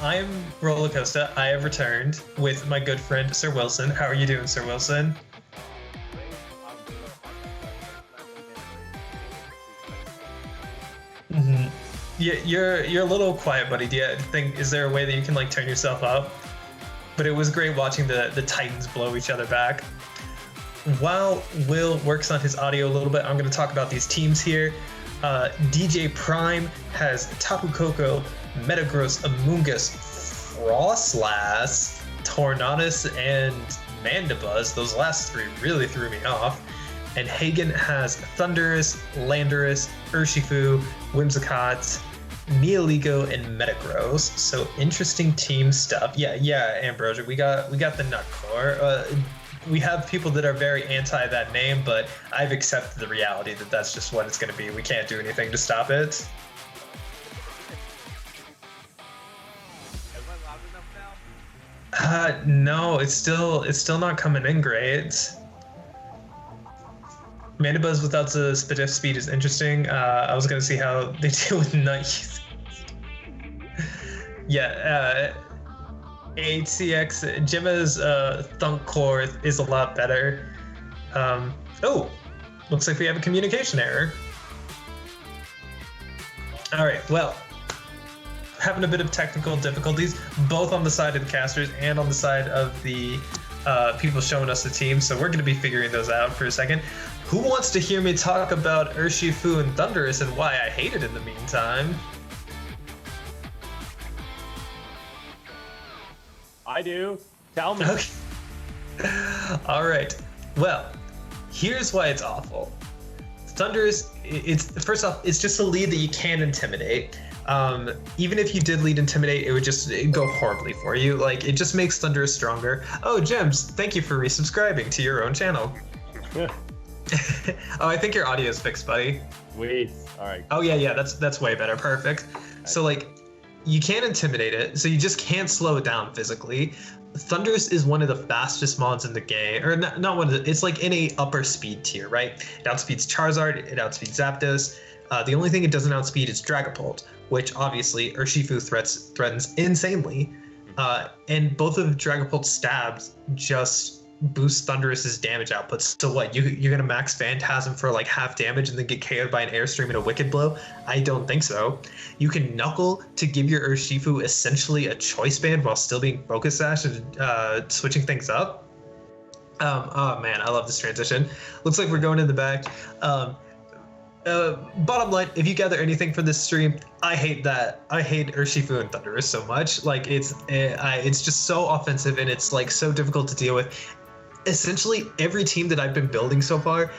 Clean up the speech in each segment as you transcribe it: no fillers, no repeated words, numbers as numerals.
I'm Rollercoaster. I have returned with my good friend Sir Wilson. How are you doing, Sir Wilson? Mm-hmm. You're a little quiet, buddy. Do you think is there a way that you can like turn yourself up? But it was great watching the Titans blow each other back. While Will works on his audio a little bit, I'm going to talk about these teams here. DJ Prime has Tapu Koko, Metagross, Amoonguss, Frostlass, Tornadus, and Mandibuzzed. Those last three really threw me off. And Hagen has Thundurus, Landorus, Urshifu, Whimsicott, Neoligo, and Metagross. So interesting team stuff. Yeah, Ambrosia, we got the nut core. We have people that are very anti that name, but I've accepted the reality that that's just what it's going to be. We can't do anything to stop it. Is that loud enough now? No, it's still not coming in great. Mandibuzzed without the Spidiff speed is interesting. I was going to see how they deal with Night. Yeah, ATX Gemma's Thunk Core is a lot better. Oh, looks like we have a communication error. All right, well, having a bit of technical difficulties, both on the side of the casters and on the side of the people showing us the team, so we're going to be figuring those out for a second. Who wants to hear me talk about Urshifu and Thundurus and why I hate it in the meantime? I do. Tell me. Okay. All right. Well, here's why it's awful. Thundurus, it's first off, it's just a lead that you can't intimidate. Even if you did lead Intimidate, it would just go horribly for you. Like, it just makes Thundurus stronger. Oh, Gems, thank you for resubscribing to your own channel. Oh, I think your audio is fixed, buddy. Wait. All right. Oh, yeah, that's way better. Perfect. So, like, you can't intimidate it, so you just can't slow it down physically. Thundurus is one of the fastest mons in the game, or not one of the, it's like in a upper speed tier, right? It outspeeds Charizard, it outspeeds Zapdos. The only thing it doesn't outspeed is Dragapult, which obviously Urshifu threatens insanely. And both of Dragapult's stabs just boost Thundurus's damage output. So what, you're gonna max Phantasm for like half damage and then get KO'd by an Airstream and a Wicked Blow? I don't think so. You can Knuckle to give your Urshifu essentially a choice band while still being Focus Sash and switching things up. Oh man, I love this transition. Looks like we're going in the back. Bottom line, if you gather anything from this stream, I hate that. I hate Urshifu and Thundurus so much. Like, it's just so offensive and it's like so difficult to deal with. Essentially, every team that I've been building so far,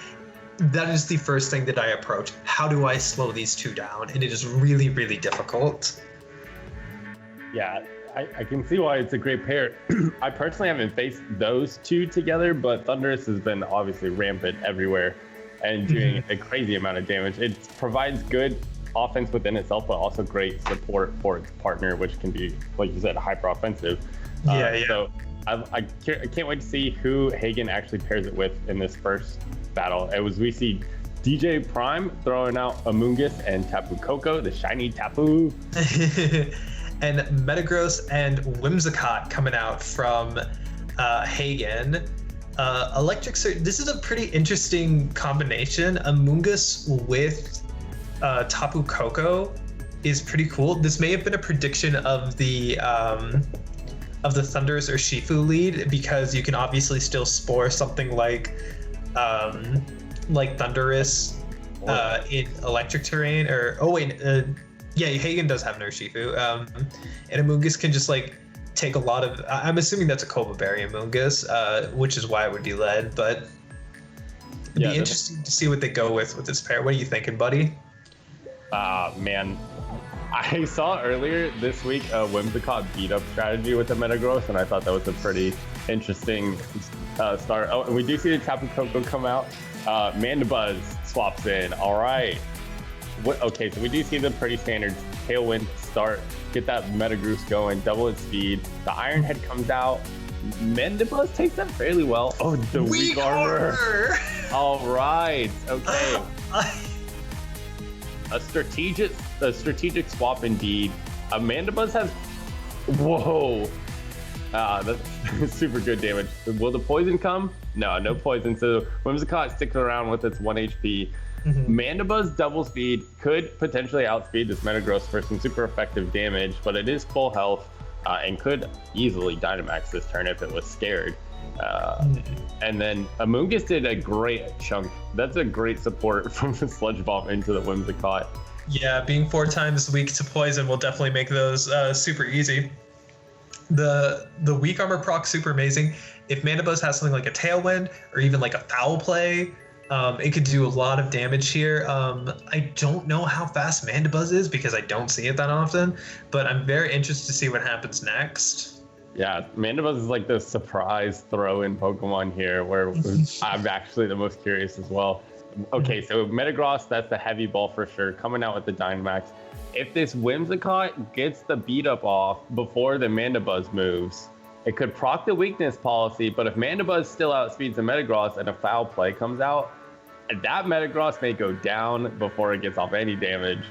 that is the first thing that I approach. How do I slow these two down? And it is really, really difficult. Yeah, I can see why it's a great pair. I personally haven't faced those two together, but Thundurus has been obviously rampant everywhere and doing a crazy amount of damage. It provides good offense within itself, but also great support for its partner, which can be, like you said, hyper offensive. Yeah. So I can't wait to see who Hagen actually pairs it with in this first battle. We see DJ Prime throwing out Amoonguss and Tapu Koko, the shiny Tapu. And Metagross and Whimsicott coming out from Hagen. ElectricCity, this is a pretty interesting combination. Amoonguss with Tapu Koko is pretty cool. This may have been a prediction of the Thundurus or Shifu lead, because you can obviously still spore something like Thundurus in electric terrain. Yeah, Hagen does have an Urshifu, and Amoonguss can just like take a lot of. I'm assuming that's a Kova Berry Amoonguss, which is why it would be led. But it'd be interesting to see what they go with this pair. What are you thinking, buddy? Man, I saw earlier this week a Whimsicott beat up strategy with the Metagross, and I thought that was a pretty interesting start. Oh, and we do see the Tapu Koko come out. Mandibuzzed swaps in. All right. Okay, so we do see the pretty standard Tailwind start, get that Metagross going, double its speed. The Iron Head comes out. Mandibuzzed takes that fairly well. Oh, the Weak Armor. All right. Okay. A strategic swap indeed. Mandibuzzed has Whoa. That's super good damage. Will the poison come? No poison. So Whimsicott sticks around with its 1 HP. Mandibuzzed double speed could potentially outspeed this Metagross for some super effective damage, but it is full health and could easily Dynamax this turn if it was scared. And then Amoonguss did a great chunk. That's a great support from the Sludge Bomb into the Whimsicott. Yeah, being 4 times weak to poison will definitely make those super easy. The weak armor proc super amazing. If Mandibuzzed has something like a Tailwind or even like a Foul Play, it could do a lot of damage here. I don't know how fast Mandibuzzed is because I don't see it that often, but I'm very interested to see what happens next. Yeah, Mandibuzzed is like the surprise throw-in Pokemon here, where I'm actually the most curious as well. Okay, so Metagross, that's the heavy ball for sure, coming out with the Dynamax. If this Whimsicott gets the beat up off before the Mandibuzzed moves, it could proc the weakness policy, but if Mandibuzzed still outspeeds the Metagross and a Foul Play comes out, that Metagross may go down before it gets off any damage.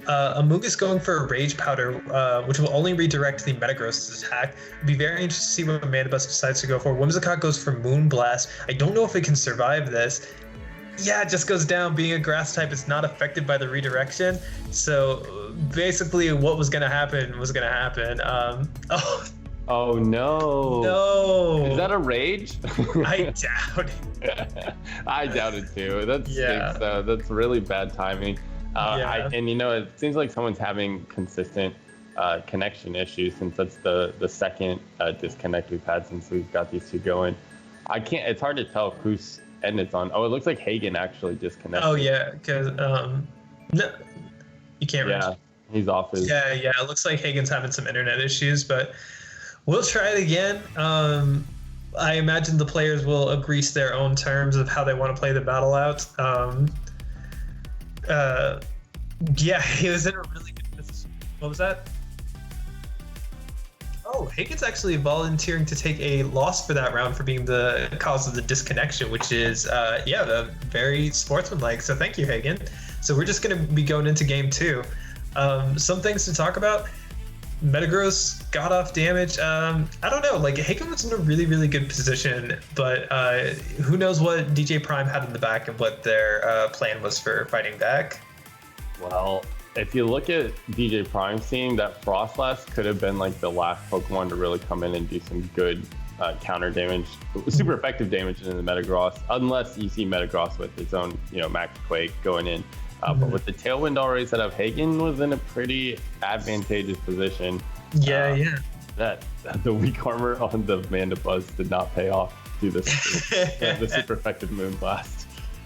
Amoonguss going for a Rage Powder, which will only redirect the Metagross' attack. It'd be very interesting to see what Mandibuzzed decides to go for. Whimsicott goes for Moonblast. I don't know if it can survive this. Yeah, it just goes down. Being a grass type, it's not affected by the redirection. So basically what was going to happen was going to happen. Oh no. No. Is that a rage? I doubt it. I doubt it too. That's that's really bad timing. And you know, it seems like someone's having consistent connection issues since that's the second disconnect we've had since we've got these two going. It's hard to tell whose end it's on. Oh, it looks like Hagen actually disconnected. Oh yeah, because no, you can't reach. Yeah, he's off his. Yeah, it looks like Hagen's having some internet issues, but we'll try it again. I imagine the players will agree to their own terms of how they want to play the battle out. Yeah, he was in a really good position. What was that? Oh, Hagen's actually volunteering to take a loss for that round for being the cause of the disconnection, which is, very sportsmanlike. So thank you, Hagen. So we're just going to be going into game 2. Some things to talk about. Metagross got off damage. I don't know, like Hagen was in a really, really good position, but who knows what DJ Prime had in the back and what their plan was for fighting back. Well, if you look at DJ Prime's team, that Frostlass could have been like the last Pokemon to really come in and do some good counter damage, super effective damage in the Metagross, unless you see Metagross with its own, Max Quake going in. But with the Tailwind already set up, Hagen was in a pretty advantageous position. Yeah. That the weak armor on the Mandibuzzed did not pay off to the super effective Moonblast.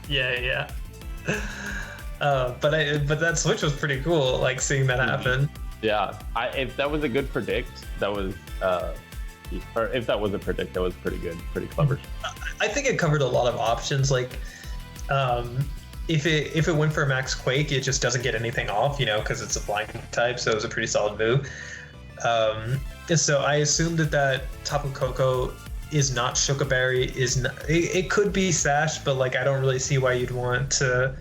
Yeah. But that switch was pretty cool, like seeing that happen. Yeah, if that was a good predict, that was, or if that was a predict, that was pretty good, pretty clever. I think it covered a lot of options. Like, if it went for a Max Quake, it just doesn't get anything off, because it's a flying type, so it was a pretty solid move. So I assumed that Tapu Koko is not Shokaberry, it could be Sash, but like I don't really see why you'd want to.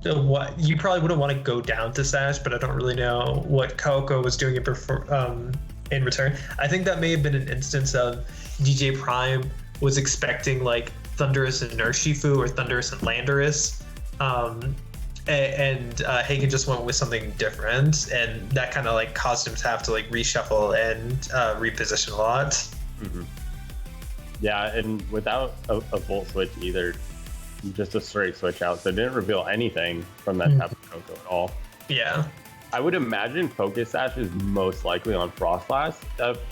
What you probably wouldn't want to go down to Sash, but I don't really know what Koko was doing in return. I think that may have been an instance of DJ Prime was expecting like Thundurus and Urshifu or Thundurus and Landorus, and Hagen just went with something different, and that kind of like caused him to have to like reshuffle and reposition a lot. Mm-hmm. Yeah, and without a Volt Switch either, just a straight switch out, so it didn't reveal anything from that Tapu Koko at all. Yeah. I would imagine Focus Sash is most likely on Frostlass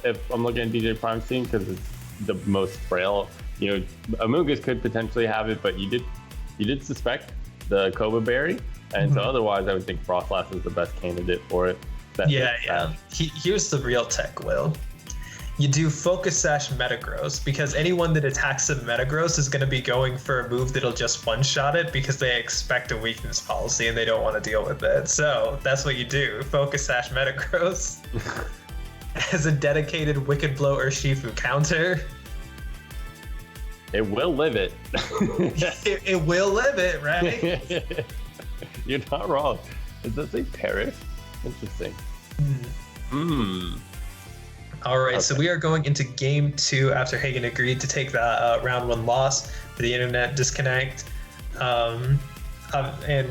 if I'm looking at DJ Prime's team, because it's the most frail. Amoonguss could potentially have it, but you did suspect the Koba Berry, and so otherwise I would think Frostlass is the best candidate for it. Here's the real tech, Will. You do Focus Sash Metagross, because anyone that attacks a Metagross is going to be going for a move that'll just one-shot it because they expect a weakness policy and they don't want to deal with it. So that's what you do, Focus Sash Metagross as a dedicated Wicked Blow Urshifu counter. It will live it. It will live it, right? You're not wrong. Does that say perish? Interesting. Hmm. All right, so we are going into game 2 after Hagen agreed to take that round 1 loss for the internet disconnect. And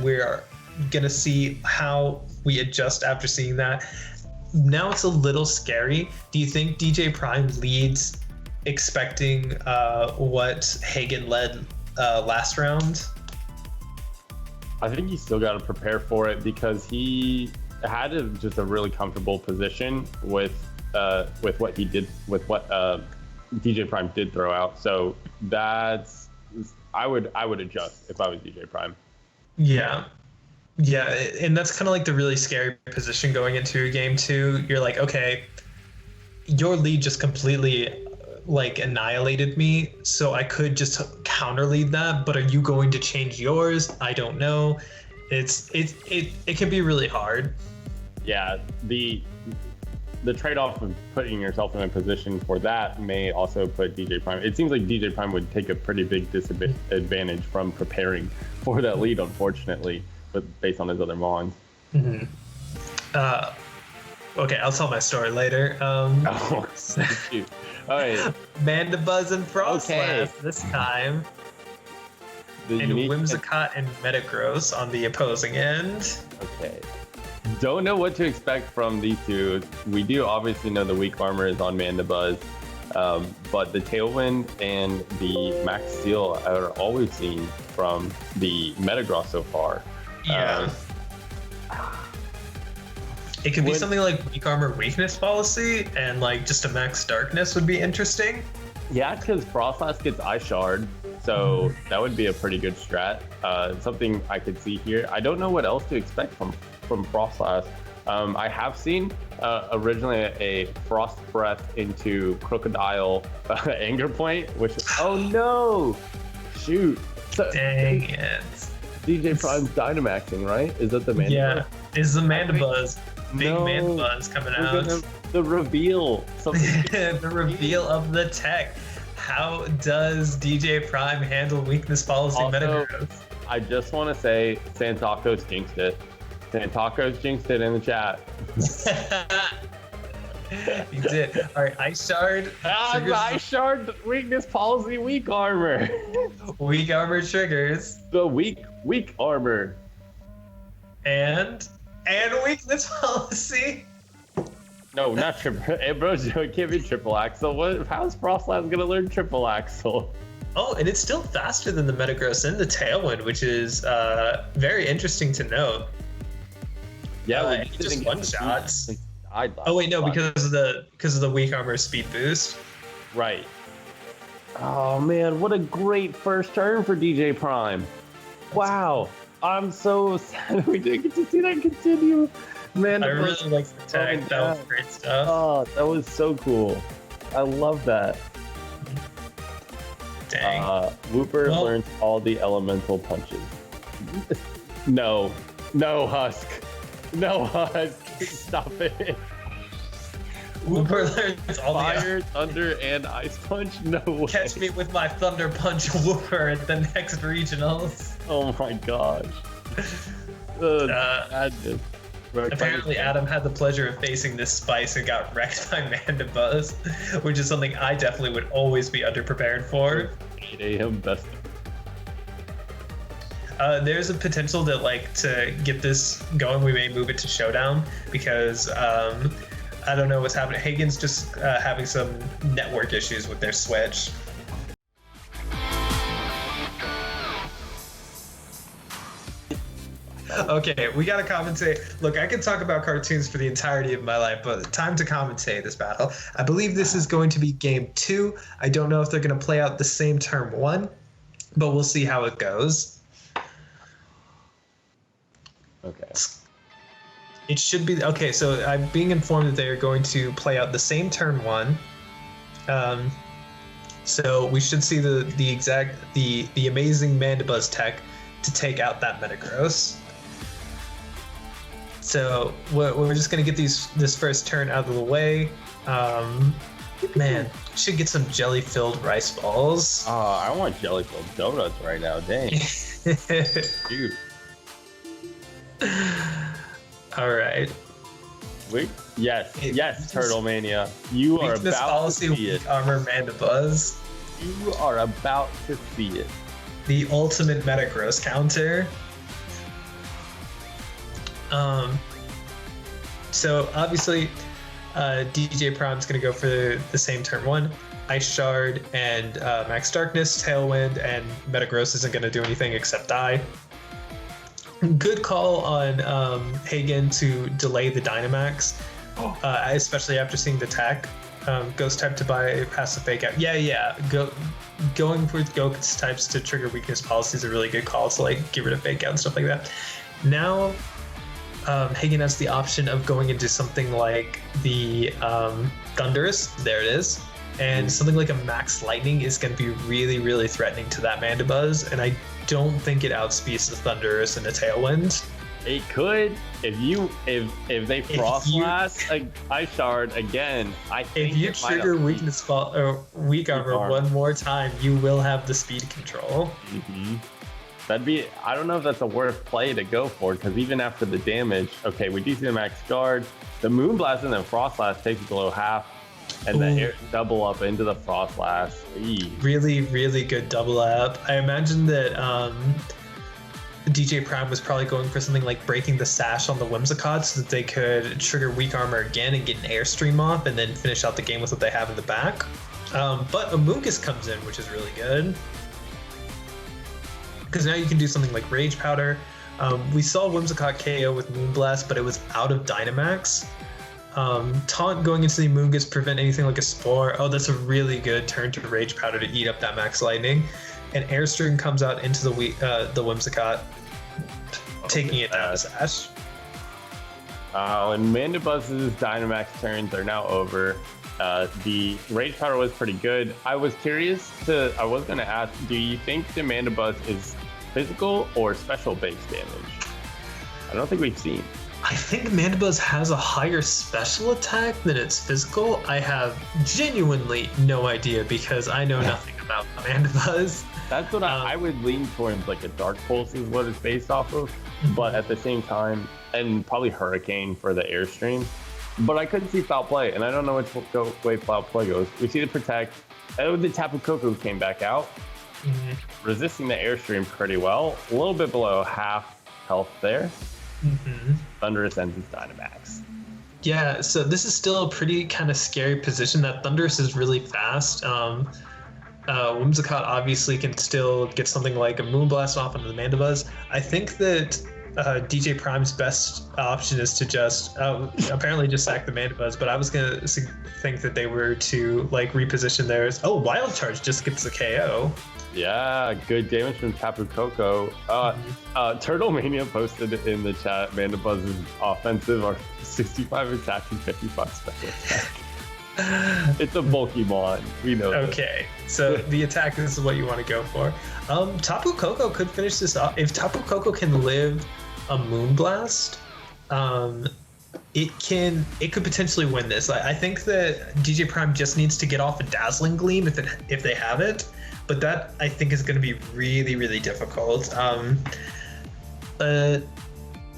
we're going to see how we adjust after seeing that. Now it's a little scary. Do you think DJ Prime leads expecting what Hagen led last round? I think he's still got to prepare for it because he had just a really comfortable position with what he did, with what DJ Prime did throw out. So that's, I would adjust if I was DJ Prime. Yeah, and that's kind of like the really scary position going into game 2. You're like, okay, your lead just completely like annihilated me, so I could just counter lead that, but are you going to change yours? I don't know. It can be really hard. Yeah, the trade-off of putting yourself in a position for that may also put DJ Prime. It seems like DJ Prime would take a pretty big disadvantage from preparing for that lead, unfortunately, but based on his other mons. Mm-hmm. Okay, I'll tell my story later. Oh, so cute. All right. Mandibuzzed and Friendlies this time. And Whimsicott and Metagross on the opposing end. Okay. Don't know what to expect from these two. We do obviously know the weak armor is on Mandibuzzed, but the Tailwind and the Max Steel are always seen from the Metagross so far. Yeah. It could be something like weak armor weakness policy, and like just a max darkness would be interesting. Yeah, because Frostlass gets Ice Shard, so that would be a pretty good strat. Something I could see here. I don't know what else to expect from Frostlass. I have seen originally a Frost Breath into Crocodile Anger Point, which, oh no! Shoot. So, dang it. DJ Prime's Dynamaxing, right? Is that the Mandibuzzed? Yeah, is the Mandibuzzed. Big Mandibuzzed coming out. The reveal. The reveal of the tech. How does DJ Prime handle weakness policy Metagross? I just want to say Santakos jinxed it. Santakos jinxed it in the chat. He did. All right, Ice Shard. Ice Shard weakness policy weak armor. Weak armor triggers. The weak armor. And weakness policy. No, not triple. Hey, bro, it can't be triple axle. How's Frostlass gonna learn triple axle? Oh, and it's still faster than the Metagross and the Tailwind, which is very interesting to note. Yeah, it just one shots. Oh wait, no, because of the weak armor speed boost. Right. Oh man, what a great first turn for DJ Prime. Wow, I'm so sad we didn't get to see that continue. Man, I really like the tag. That was great stuff. Oh, that was so cool. I love that. Dang. Wooper learns all the elemental punches. No, Husk. No, Husk. Stop it. Wooper learns all Fire, Thunder, and Ice Punch? No way. Catch me with my Thunder Punch Wooper at the next regionals. Oh my gosh. Madness. Apparently Adam had the pleasure of facing this Spice and got wrecked by Mandibuzzed, which is something I definitely would always be underprepared for. 8 a.m. best. There's a potential that, like, to get this going, we may move it to Showdown because I don't know what's happening. Hagen's just having some network issues with their Switch. Okay, we gotta commentate. Look, I could talk about cartoons for the entirety of my life, but time to commentate this battle. I believe this is going to be game 2. I don't know if they're gonna play out the same turn 1, but we'll see how it goes. Okay. It should be okay. So I'm being informed that they are going to play out the same turn 1. So we should see the amazing Mandibuzzed tech to take out that Metagross. So we're just gonna get this first turn out of the way. Man, should get some jelly-filled rice balls. Oh, I want jelly-filled donuts right now. Dang. Dude. All right. Yes, Turtle Mania. You are Weakness about policy, to see it. weak armor, Mandibuzzed. You are about to see it. The ultimate Metagross counter. So obviously, DJ Prime's gonna go for the same turn 1. Ice Shard and Max Darkness, Tailwind, and Metagross isn't gonna do anything except die. Good call on Hagen to delay the Dynamax, especially after seeing the tech. Ghost type to bypass the fake out. Going for ghost types to trigger weakness policy is a really good call. So like get rid of fake out and stuff like that. Now Hagen has the option of going into something like the Thunderous. There it is. And something like a Max Lightning is going to be really, really threatening to that Mandibuzz. And I don't think it outspeeds the Thunderous and the Tailwind. It could if they Frost Blast Ice Shard again. I think if you trigger weakness or weak armor one more time, you will have the speed control. That'd be, I don't know if that's a worth play to go for, because even after the damage, okay, we do see the Max Guard, the Moonblast and then Frost Blast takes it below half, and then air double up into the Frost Blast. Really, really good double up. I imagine that DJ Prime was probably going for something like breaking the sash on the Whimsicott so that they could trigger weak armor again and get an airstream off and then finish out the game with what they have in the back. But Amoonguss comes in, which is really good. Because now you can do something like Rage Powder. We saw Whimsicott KO with Moonblast, but it was out of Dynamax. Taunt going into the Amoonguss, prevent anything like a Spore. Oh, that's a really good turn to Rage Powder to eat up that Max Lightning. And Airstream comes out into the Whimsicott, taking it down to Sash. And Mandibuzz's Dynamax turns are now over. The Rage Powder was pretty good. I was going to ask, do you think the Mandibuzz is physical or special base damage? I don't think we've seen. I think Mandibuzz has a higher special attack than its physical. I have genuinely no idea because I know nothing about Mandibuzz. That's what I would lean towards, like a Dark Pulse is what it's based off of, but at the same time, and probably Hurricane for the Airstream. But I couldn't see Foul Play, and I don't know which way Foul Play goes. We see the Protect. The Tapu Koko came back out, resisting the Airstream pretty well. A little bit below half health there. Thunderous ends its Dynamax. Yeah, so this is still a pretty kind of scary position. That Thunderous is really fast. Whimsicott obviously can still get something like a Moonblast off into the Mandibuzz. I think that DJ Prime's best option is to just apparently just sack the Mandibuzz, but I was gonna think that they were to like reposition theirs. Oh, Wild Charge just gets the KO. Yeah, good damage from Tapu Koko. Turtle Mania posted in the chat, Mandibuzz's offensive are 65 attack and 55 special attack. It's a bulky mon. We know. Okay, so the attack is what you want to go for. Tapu Koko could finish this off. If Tapu Koko can live a Moonblast, it could potentially win this. I think that DJ Prime just needs to get off a Dazzling Gleam if they have it, but that I think is going to be really, really difficult.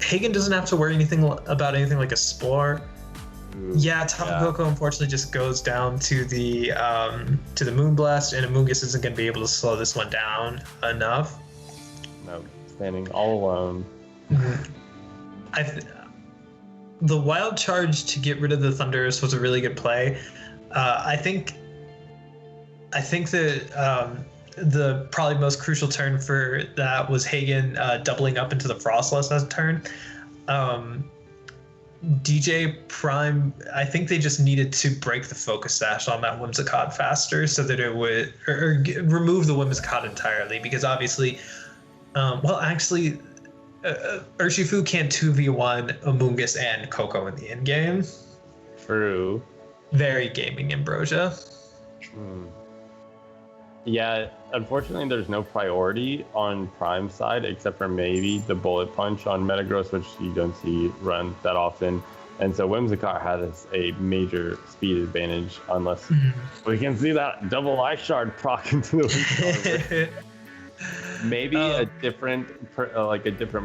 Hagen doesn't have to worry about anything like a Spore. Yeah, Tapu Koko unfortunately just goes down to the Moonblast, and Amoonguss isn't going to be able to slow this one down enough. No, standing all alone. The Wild Charge to get rid of the Thunderous was a really good play. I think that the probably most crucial turn for that was Hagen doubling up into the Frostless as a turn. DJ Prime, I think they just needed to break the Focus Sash on that Whimsicott faster so that it would or remove the Whimsicott entirely, because obviously, Urshifu can't 2v1 Amoonguss and Koko in the end game. True. Very gaming Ambrosia. Yeah, unfortunately, there's no priority on Prime's side except for maybe the Bullet Punch on Metagross, which you don't see run that often. And so Whimsicott has a major speed advantage unless we can see that double Ice Shard proc into the Whimsicott. Maybe a different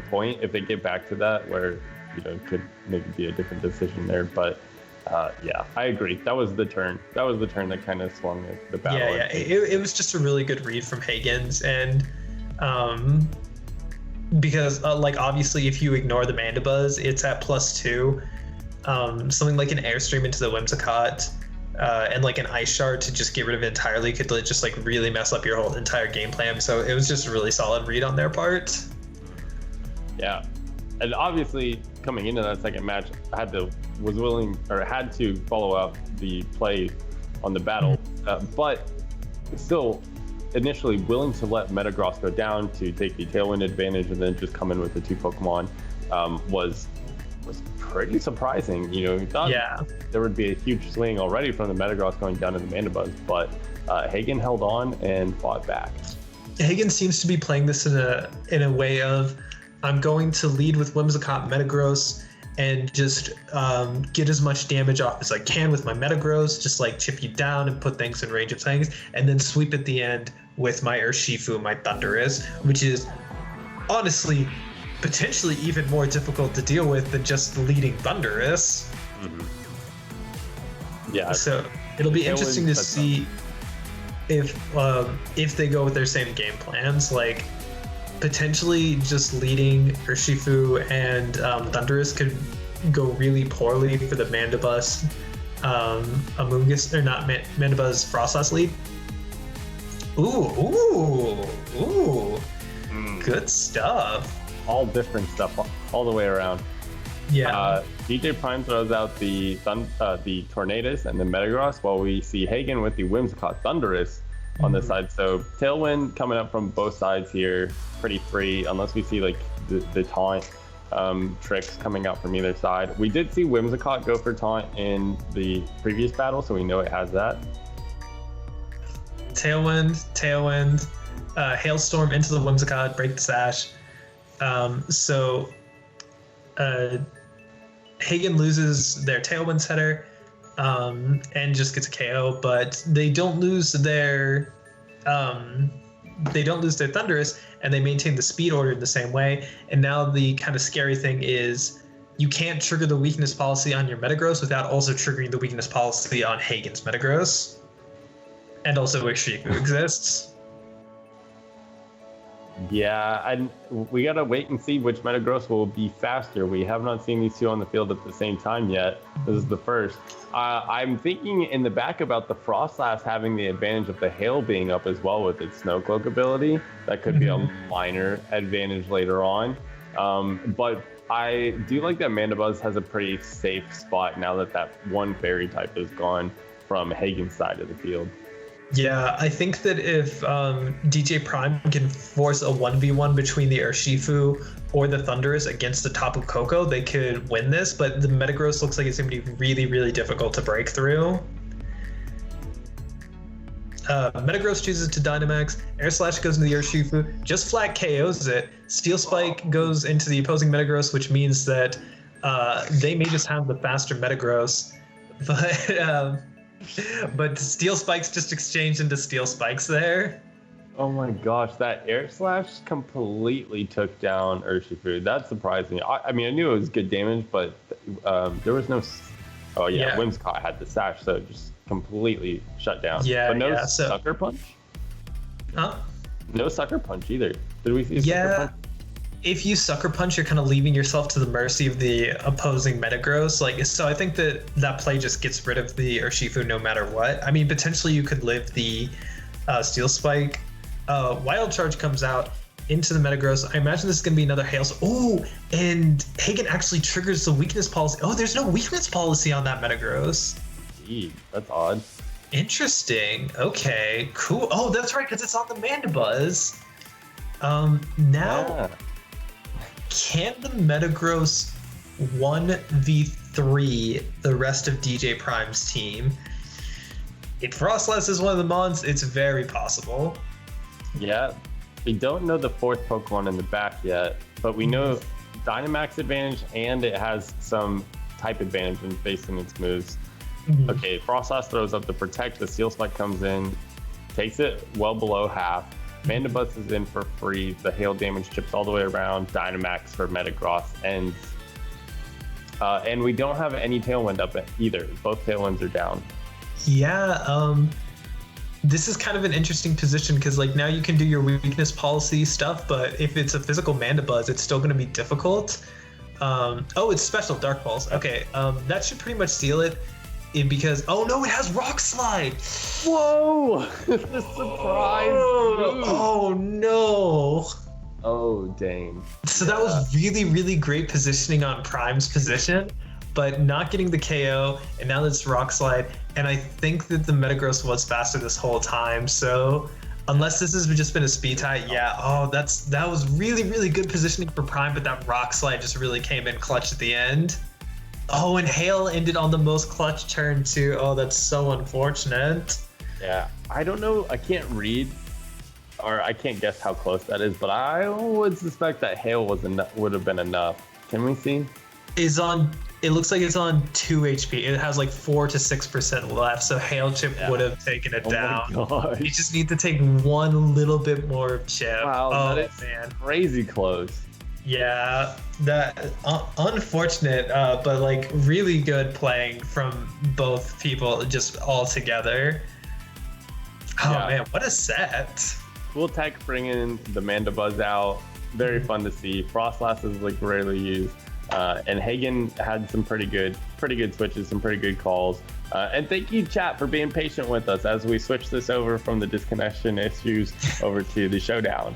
point if they get back to that where could maybe be a different decision there. But yeah, I agree. That was the turn. That was the turn that kind of swung the battle. Yeah. It was just a really good read from Hagen's, and because like obviously if you ignore the Mandibuzz, it's at +2. Something like an Airstream into the Whimsicott and like an Ice Shard to just get rid of it entirely could just like really mess up your whole entire game plan. So it was just a really solid read on their part. Yeah, and obviously coming into that second match, I had to follow up the play on the battle, but still initially willing to let Metagross go down to take the Tailwind advantage and then just come in with the 2 Pokemon was pretty surprising. We thought there would be a huge swing already from the Metagross going down to the Mandibuzz, but Hagen held on and fought back. Hagen seems to be playing this in a way of, I'm going to lead with Whimsicott Metagross and just get as much damage off as I can with my Metagross, just like chip you down and put things in range of things, and then sweep at the end with my Urshifu, my Thundurus, which is honestly potentially even more difficult to deal with than just leading Thundurus. Yeah. So it'll be interesting to see if they go with their same game plans, like potentially just leading Urshifu and Thundurus could go really poorly for the Mandibuzz Amoonguss, or not Mandibuzz Frostlass lead. Ooh. Good stuff. All different stuff all the way around. Yeah. DJ Prime throws out the Tornadus and the Metagross, while we see Hagen with the Whimsicott Thundurus on this side. So Tailwind coming up from both sides here, pretty free, unless we see like the taunt tricks coming out from either side. We did see Whimsicott go for taunt in the previous battle, so we know it has that. Tailwind, Hailstorm into the Whimsicott, break the sash. So Hagen loses their Tailwind setter and just gets a KO, but they don't lose their Thundurus, and they maintain the speed order in the same way. And now the kind of scary thing is you can't trigger the weakness policy on your Metagross without also triggering the weakness policy on Hagen's Metagross. And also Urshifu exists. Yeah, and we gotta wait and see which Metagross will be faster. We have not seen these two on the field at the same time yet. This is the first. I'm thinking in the back about the Frostlass having the advantage of the Hail being up as well with its Snow Cloak ability. That could be a minor advantage later on. But I do like that Mandibuzz has a pretty safe spot now that one fairy type is gone from Hagen's side of the field. Yeah, I think that if DJ Prime can force a 1v1 between the Urshifu or the Thundurus against the Tapu Koko, they could win this, but the Metagross looks like it's going to be really, really difficult to break through. Metagross chooses to Dynamax, Air Slash goes into the Urshifu, just flat KOs it. Steel Spike goes into the opposing Metagross, which means that they may just have the faster Metagross, but Steel Spikes just exchanged into Steel Spikes there. Oh my gosh, that Air Slash completely took down Urshifu. That's surprising. I mean, I knew it was good damage, but there was no... Oh yeah, Whimsicott had the Sash, so just completely shut down. Yeah, but no Sucker Punch? Huh? No Sucker Punch either. Did we see Sucker Punch? If you Sucker Punch, you're kind of leaving yourself to the mercy of the opposing Metagross. So I think that play just gets rid of the Urshifu no matter what. I mean, potentially you could live the Steel Spike. Wild Charge comes out into the Metagross. I imagine this is going to be another Hail. Oh, and Hagen actually triggers the weakness policy. Oh, there's no weakness policy on that Metagross. Gee, that's odd. Interesting. Okay, cool. Oh, that's right, because it's on the Mandibuzz. Now, can the Metagross 1v3 the rest of DJ Prime's team? If Frostlass is one of the mons, it's very possible. Yeah, we don't know the fourth Pokemon in the back yet, but we know Dynamax advantage and it has some type advantage in facing its moves. Okay, Frostlass throws up the Protect, the Steel Spike comes in, takes it well below half. Mandibuzzed is in for free. The hail damage chips all the way around. Dynamax for Metagross ends And we don't have any tailwind up either. Both tailwinds are down. Yeah, this is kind of an interesting position because like now you can do your weakness policy stuff, but if it's a physical Mandibuzz, it's still going to be difficult. Oh, it's special Dark Pulse. Okay, that should pretty much seal it. Because oh no, it has Rock Slide. Whoa! The surprise! Oh no! Oh dang! So that was really, really great positioning on Prime's position, but not getting the KO, and now that's Rock Slide. And I think that the Metagross was faster this whole time. So unless this has just been a speed tie, yeah. Oh, that was really, really good positioning for Prime, but that Rock Slide just really came in clutch at the end. Oh, and Hail ended on the most clutch turn too. Oh, that's so unfortunate. Yeah, I don't know. I can't read, or I can't guess how close that is, but I would suspect that Hail would have been enough. Can we see? It looks like it's on 2 HP. It has like 4 to 6% left, so Hail Chip would have taken it down. My gosh. You just need to take one little bit more chip. Wow, oh that is man, crazy close. Yeah, that unfortunate, but like really good playing from both people, just all together. Oh Yeah. Man, what a set! Cool tech bringing the Mandibuzz out. Very fun to see. Frostlass is like rarely used. And Hagen had some pretty good switches, some pretty good calls. And thank you, chat, for being patient with us as we switch this over from the disconnection issues over to the showdown.